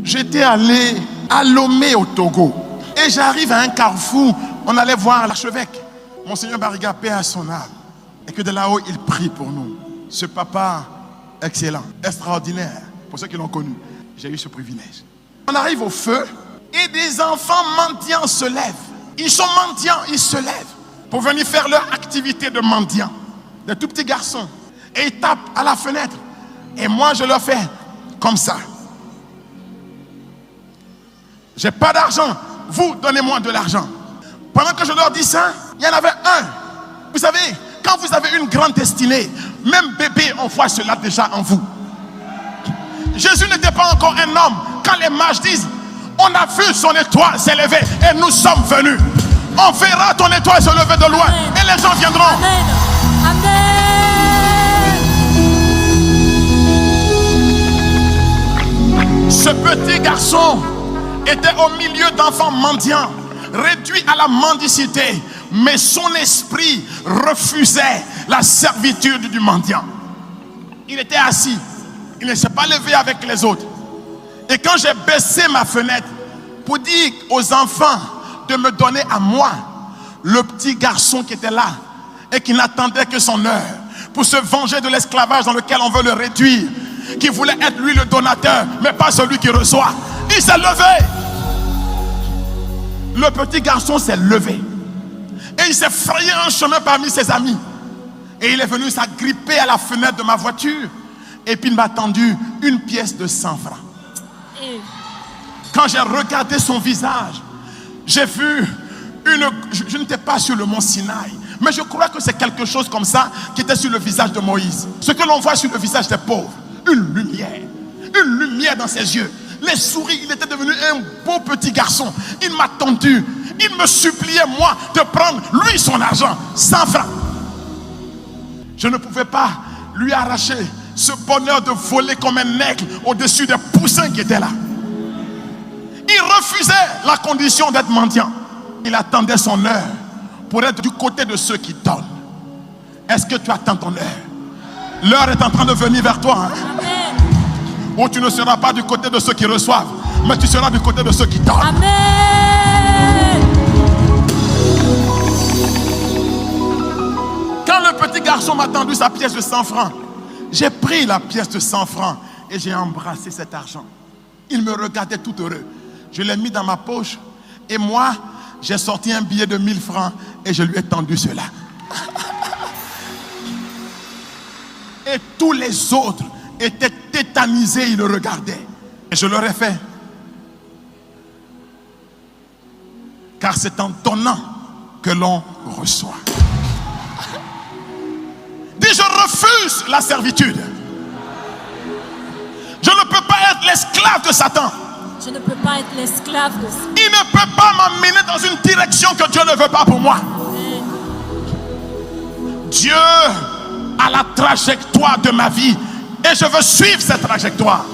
J'étais allé à Lomé au Togo. Et j'arrive à un carrefour. On allait voir l'archevêque. Monseigneur Bariga, paix à son âme. Et que de là-haut, il prie pour nous. Ce papa excellent, extraordinaire. Pour ceux qui l'ont connu, j'ai eu ce privilège. On arrive au feu et des enfants mendiants se lèvent. Ils sont mendiants, ils se lèvent pour venir faire leur activité de mendiant. Des tout petits garçons. Et ils tapent à la fenêtre. Et moi, je leur fais comme ça. J'ai pas d'argent. Vous, donnez-moi de l'argent. Pendant que je leur dis ça, il y en avait un. Vous savez, quand vous avez une grande destinée, même bébé, on voit cela déjà en vous. Jésus n'était pas encore un homme. Quand les mages disent, on a vu son étoile s'élever et nous sommes venus. On verra ton étoile se lever de loin. Amen. Et les gens viendront. Amen. Amen. Ce petit garçon était au milieu d'enfants mendiants, réduits à la mendicité, mais son esprit refusait la servitude du mendiant. Il était assis, il ne s'est pas levé avec les autres. Et quand j'ai baissé ma fenêtre pour dire aux enfants de me donner à moi, le petit garçon qui était là et qui n'attendait que son heure pour se venger de l'esclavage dans lequel on veut le réduire, qui voulait être lui le donateur, mais pas celui qui reçoit, il s'est levé. Le petit garçon s'est levé et il s'est frayé un chemin parmi ses amis. Et il est venu s'agripper à la fenêtre de ma voiture et puis il m'a tendu une pièce de 100 francs. Quand j'ai regardé son visage, j'ai vu je n'étais pas sur le mont Sinaï, mais je crois que c'est quelque chose comme ça qui était sur le visage de Moïse. Ce que l'on voit sur le visage des pauvres, une lumière dans ses yeux. Les souris, il était devenu un beau petit garçon. Il m'a tendu, il me suppliait moi de prendre lui son argent, 100 francs. Je ne pouvais pas lui arracher ce bonheur de voler comme un aigle au-dessus des poussins qui étaient là. Il refusait la condition d'être mendiant. Il attendait son heure pour être du côté de ceux qui donnent. Est-ce que tu attends ton heure? L'heure est en train de venir vers toi. Amen. Où tu ne seras pas du côté de ceux qui reçoivent, mais tu seras du côté de ceux qui donnent. Amen. Quand le petit garçon m'a tendu sa pièce de 100 francs, j'ai pris la pièce de 100 francs et j'ai embrassé cet argent. Il me regardait tout heureux. Je l'ai mis dans ma poche et moi, j'ai sorti un billet de 1000 francs et je lui ai tendu cela. Et tous les autres étaient tétanisés, ils le regardaient. Et je leur ai fait. Car c'est en donnant que l'on reçoit. Dis, je refuse la servitude. Je ne peux pas être l'esclave de Satan. Je ne peux pas être l'esclave de Satan. Il ne peut pas m'emmener dans une direction que Dieu ne veut pas pour moi. Amen. Dieu a la trajectoire de ma vie et je veux suivre cette trajectoire.